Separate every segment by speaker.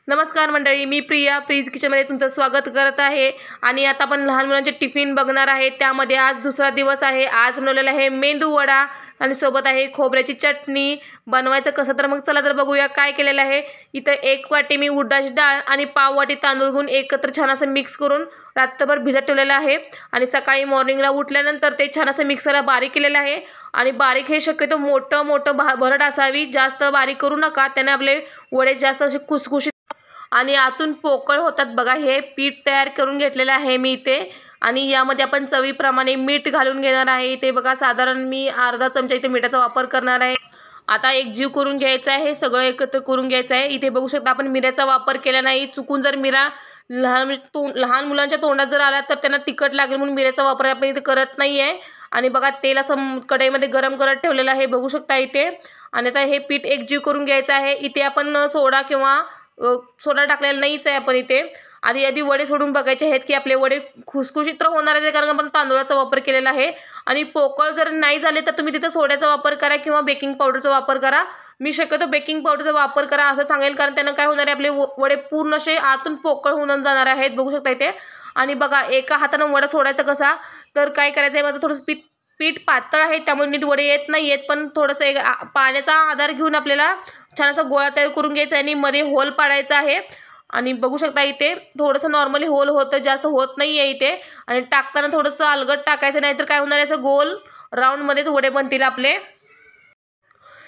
Speaker 1: नमस्कार मंडळी, मी प्रिया प्रीज किचनमध्ये तुमचं स्वागत करत आहे। आणि आता आपण लहान मुलांचे टिफिन बघणार आहे। त्यामध्ये आज दुसरा दिवस आहे। आज बनवलेला आहे मेंदू वडा आणि सोबत आहे खोबऱ्याची चटणी। बनवायचं कसं तर मग चला तर बघूया काय केलेलं आहे। इथं 1 वाटी मी उडदाची डाळ आणि पाव वाटी तांदूळ घेऊन एकत्र छान असं मिक्स करून रात्रभर भिजत ठेवलेलं आहे आणि सकाळी मॉर्निंगला उठल्यानंतर ते छान असं मिक्सरला बारीक केलेलं आहे। आणि बारीक हे शक्यतो मोठं भरड असावी, जास्त बारीक करू नका, त्याने आपले वडे जास्त असे खुसखुशीत आणि आतून पोकळ होतात। बघा हे पीठ तयार करून घेतलेलं आहे मी इथे आणि यामध्ये आपण चवीप्रमाणे मीठ घालून घेणार आहे। इथे बघा साधारण मी अर्धा चमचा इथे मिठाचा वापर करणार आहे। आता एक जीव करून घ्यायचा आहे, सगळं एकत्र करून घ्यायचं आहे। इथे बघू शकता आपण मिऱ्याचा वापर केला नाही। चुकून जर मिरा लहान मुलांच्या तोंडात जर आला तर त्यांना तिखट लागेल म्हणून मिऱ्याचा वापर आपण इथे करत नाही आहे। आणि बघा तेल असं कढईमध्ये गरम करत ठेवलेलं आहे, बघू शकता इथे। आणि आता हे पीठ एकजीव करून घ्यायचं आहे। इथे आपण सोडा किंवा सोडा टाकलेला नाहीच आहे आपण इथे। आधी वडे सोडून बघायचे आहेत की आपले वडे खुसखुशीत तर होणार आहेत, कारण आपण तांदूळाचा वापर केलेला आहे। आणि पोकळ जर नाही झाले तर तुम्ही तिथे सोड्याचा वापर करा किंवा बेकिंग पावडरचा वापर करा। मी शक्यतो बेकिंग पावडरचा वापर करा असं सांगेल, कारण त्यानं काय होणार आहे, आपले वडे पूर्ण असे आतून पोकळ होऊन जाणार आहेत, बघू शकता इथे। आणि बघा एका हाताने वडा सोडायचा कसा तर काय करायचं आहे, माझं थोडंसं पीठ पातळ आहे त्यामुळे नीट वडे येत नाही आहेत, पण थोडंसं पाण्याचा आधार घेऊन आपल्याला छान असा गोळा तयार करून घ्यायचा आणि मध्ये होल पाडायचा आहे। आणि बघू शकता इथे थोडंसं नॉर्मली होल होतं, जास्त होत नाही आहे इथे। आणि टाकताना थोडंसं अलगद टाकायचं, नाहीतर काय होणार आहे, असं गोल राऊंडमध्येच वडे बनतील आपले।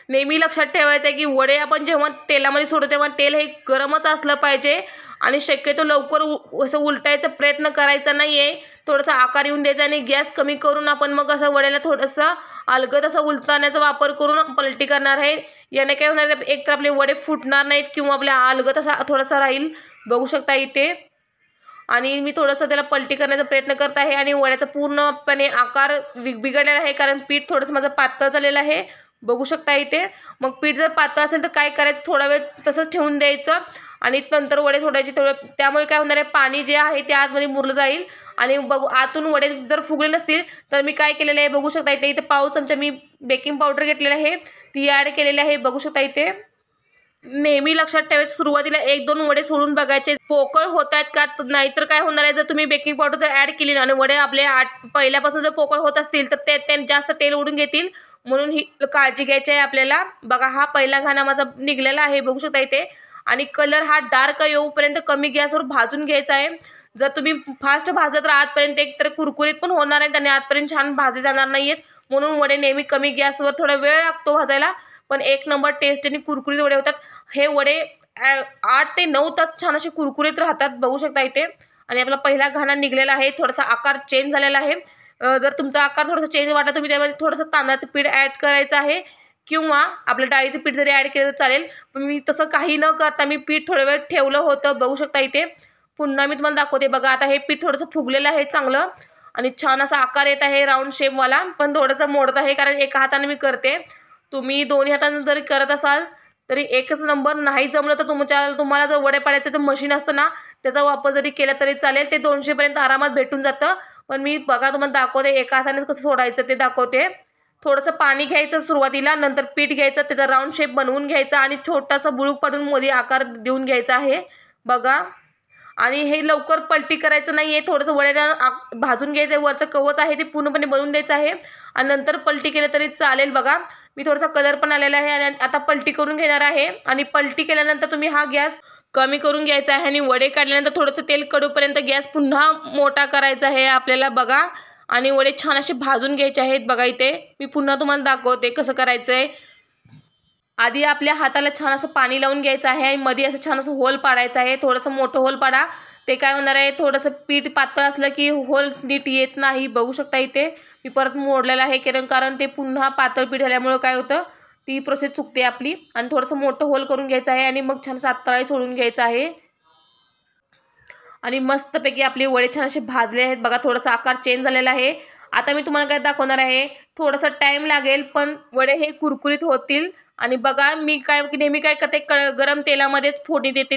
Speaker 1: नेहमी लक्षात ठेवायचं आहे की वडे आपण जेव्हा तेलामध्ये सोडतो तेव्हा तेल हे गरमच असलं पाहिजे आणि शक्यतो लवकर असं उलटायचा प्रयत्न करायचा नाही आहे। थोडासा आकार येऊन द्यायचा आणि गॅस कमी करून आपण मग असं वड्याला थोडंसं अलगद असं उलटाण्याचा वापर करून पलटी करणार आहे। याने काय होणार आहे, एक तर आपले वडे फुटणार नाहीत किंवा आपल्या अलगद असा थोडासा राहील, बघू शकता इथे। आणि मी थोडंसं त्याला पलटी करण्याचा प्रयत्न करत आहे आणि वड्याचा पूर्णपणे आकार बिघडलेला आहे, कारण पीठ थोडंसं माझं पातळ झालेलं आहे, बघू शकता इथे। मग पीठ जर पातळ असेल तर काय करायचं, थोडा वेळ तसंच ठेवून द्यायचं आणि नंतर वडे सोडायचे। त्यामुळे काय होणार आहे, पाणी जे आहे ते आतमध्ये मुरलं जाईल आणि बघू आतून वडे जर फुगले नसतील तर मी काय केलेलं आहे, बघू शकता इथे। पाव चमचा मी बेकिंग पावडर घेतलेलं आहे, ती ॲड केलेली आहे, बघू शकता इथे। नेहमी लक्षात ठेवायचं, सुरुवातीला 1-2 वडे सोडून बघायचे पोकळ होत आहेत का, नाहीतर काय होणार आहे, जर तुम्ही बेकिंग पावडर जर ॲड केली आणि वडे आपले पहिल्यापासून जर पोकळ होत असतील तर ते जास्त तेल ओढून घेतील, म्हणून ही काळजी घ्यायची आहे आपल्याला। बघा हा पहिला घाणा माझा निघलेला आहे, बघू शकता इथे। आणि कलर हा डार्क येऊपर्यंत कमी गॅसवर भाजून घ्यायचा आहे। जर तुम्ही फास्ट भाजत तर आतपर्यंत एक तर कुरकुरीत पण होणार आहेत आणि आतपर्यंत छान भाजले जाणार नाही आहेत, म्हणून वडे नेहमी कमी गॅसवर थोडा वेळ लागतो भाजायला, पण 1 नंबर टेस्ट आणि कुरकुरीत वडे होतात। हे वडे 8 ते 9 तास छान असे कुरकुरीत राहतात, बघू शकता इथे। आणि आपला पहिला घाणा निघलेला आहे, थोडासा आकार चेंज झालेला आहे। जर तुमचा आकार थोडासा चेंज वाटला तुम्ही त्यामध्ये थोडंसं तांदळाचं पीठ ॲड करायचं आहे किंवा आपलं डाळीचं पीठ जरी ॲड केलं तर चालेल, पण मी तसं काही न करता मी पीठ थोडा वेळ ठेवलं होतं, बघू शकता इथे। पुन्हा मी तुम्हाला दाखवते, बघा आता हे पीठ थोडंसं फुगलेलं आहे चांगलं आणि छान असा आकार येत आहे राऊंड शेपवाला, पण थोडंसं मोडत आहे कारण एका हाताने मी करते। तुम्ही दोन्ही हाताने जरी करत असाल तरी एकच नंबर। नाही जमलं तर तुम्हाला जर वडे पाडायचं जे मशीन असतं ना त्याचा वापर जरी केला तरी चालेल, ते 200 पर्यंत आरामात भेटून जातं। पण मी बघा तुम्हाला दाखवते, एका हाताने कसं सोडायचं ते दाखवते। थोडंसं पाणी घ्यायचं सुरुवातीला, नंतर पीठ घ्यायचं, त्याचा राऊंड शेप बनवून घ्यायचा आणि छोटासा बुळूक पाडून मध्ये आकार देऊन घ्यायचा आहे, बघा। आणि हे लवकर पलटी करायचं नाही आहे, थोडंसं वड्याला भाजून घ्यायचं आहे, वरचं कवच आहे ते पूर्णपणे बनवून द्यायचं आहे आणि नंतर पलटी केलं तरी चालेल। बघा मी थोडासा कलर पण आलेला आहे आणि आता पलटी करून घेणार आहे। आणि पलटी केल्यानंतर तुम्ही हा गॅस कमी करून घ्यायचा आहे आणि वडे काढल्यानंतर थोडंसं तेल कडूपर्यंत गॅस पुन्हा मोठा करायचा आहे आपल्याला, बघा। आणि वडे छान असे भाजून घ्यायचे आहेत, बघा इथे मी पुन्हा तुम्हाला दाखवते कसं करायचं आहे। आधी आपल्या हाताला छान असं पाणी लावून घ्यायचं आहे आणि मध्ये असं छान असं होल पाडायचं आहे, थोडंसं मोठं होल पाडा। ते काय होणार आहे, थोडंसं पीठ पातळ असलं की होल नीट येत नाही, बघू शकता इथे। मी परत मोडलेलं आहे कारण ते पुन्हा पातळ पीठ झाल्यामुळे काय होतं, ती प्रोसेस चुकते आपली। आणि थोडंसं मोठं होल करून घ्यायचं आहे आणि मग छान तळाई सोडून घ्यायचं आहे आणि मस्तपैकी आपले वडे छान असे भाजले आहेत, बघा थोडासा आकार चेंज झालेला आहे। आता मी तुम्हाला काय दाखवणार आहे, थोडासा टाइम लागेल पण वडे हे कुरकुरीत होतील। आणि बघा मी नेहमी काय करते, गरम तेलामध्येच फोडणी देते,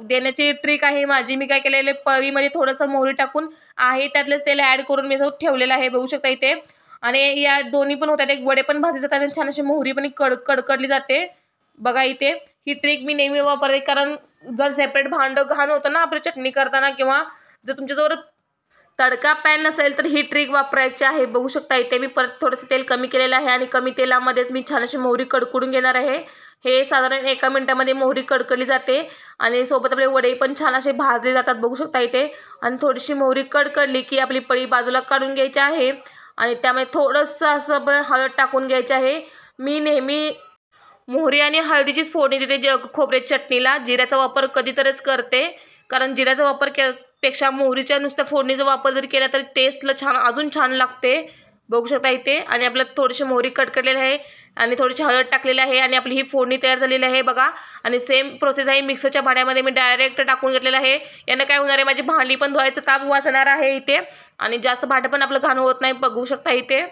Speaker 1: देण्याची ट्रिक आहे माझी। मी काय केलेलं, पळीमध्ये थोडंसं मोहरी टाकून आहे त्यातलेच तेल ॲड करून मी असं ठेवलेलं आहे, बघू शकता इथे। आणि या दोन्ही पण होतात, एक वडे पण भाजले जातात आणि छान अशी मोहरी पण कडकडली जाते, बघा इथे। ही ट्रिक मी नेहमी वापरते, कारण जर सेपरेट भांडं घाण होतं ना आपली चटणी करताना, किंवा जर तुमच्याजवळ तडका पॅन नसेल तर ही ट्रिक वापरायची आहे. बघू शकता इथे मी परत थोडंसं तेल कमी केलेलं आहे आणि कमी तेलामध्येच मी छान अशी मोहरी कडकडून घेणार आहे. हे साधारण 1 मिनिटामध्ये मोहरी कडकडली जाते आणि सोबत आपले वडे पण छान असे भाजले जातात. बघू शकता इथे. आणि थोडीशी मोहरी कडकडली की आपली पळी बाजूला काढून घ्यायची आहे आणि त्यामध्ये थोडंसं असं आपण हळद टाकून घ्यायची आहे. मी नेहमी मोहरी आणि हळदीचीच फोडणी देते खोबऱ्याच्या चटणीला. जिऱ्याचा वापर कधीतरीच करते, कारण जिऱ्याचा वापर पेक्षा मोहरीच्या नुसत्या फोडणीचा वापर जर केला तर टेस्टला अजून छान लागते. बघू शकता इथे. आणि आपल्याला थोडीशी मोहरी कडकडलेली आहे आणि थोडीशी हळद टाकलेली आहे आणि आपली ही फोडणी तयार झालेली आहे बघा. आणि सेम प्रोसेस आहे. मिक्सरच्या भांड्यामध्ये मी डायरेक्ट टाकून घेतलेलं आहे. यानं काय होणार आहे, माझी भांडी पण धुवायचं ताप वाचणार आहे इथे आणि जास्त भांडं पण आपलं घाण होत नाही. बघू शकता इथे.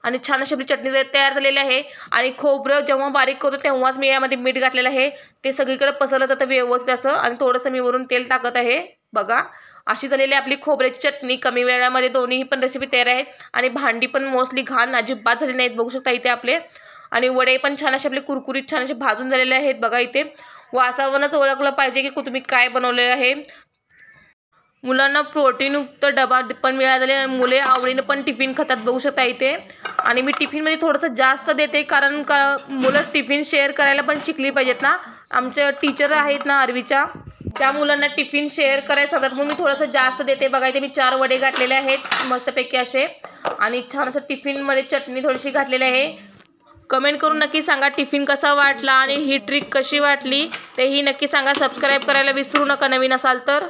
Speaker 1: आणि छान अशी आपली चटणी तयार झालेली आहे. आणि खोबरं जेव्हा बारीक करतो तेव्हाच मी यामध्ये मीठ घातलेलं आहे. ते सगळीकडे पसरलं जातं व्यवस्थित असं. आणि थोडंसं मी वरून तेल टाकत आहे बघा. अशी झालेली आपली खोबऱ्याची चटणी. कमी वेळामध्ये दोन्ही पण रेसिपी तयार आहेत आणि भांडी पण मोस्टली घाण अजिबात झाली नाहीत. बघू शकता इथे आपले. आणि वडे पण छान असे आपले कुरकुरीत छान असे भाजून झालेले आहेत बघा इथे. वासावरूनच ओळखलं पाहिजे की तुम्ही काय बनवलेलं आहे. मुलांना प्रोटीनयुक्त डबा पण मिळालेले आणि मुले आवडीनं पण टिफिन खातात. बघू शकता इथे. आणि मी टिफिनमध्ये थोडंसं जास्त देते, कारण मुलं टिफिन शेअर करायला पण शिकली पाहिजेत ना. आमच्या टीचर आहेत ना आरवीच्या, त्या मुलांना टिफिन शेअर करायला सांगतात, म्हणून मी थोडंसं जास्त देते. बघा इथे मी 4 वडे घातलेले आहेत मस्तपैकी असे. आणि छान असं टिफिनमध्ये चटणी थोडीशी घातलेली आहे. कमेंट करून नक्की सांगा टिफिन कसा वाटला आणि ही ट्रिक कशी वाटली तेही नक्की सांगा. सबस्क्राईब करायला विसरू नका नवीन असाल तर.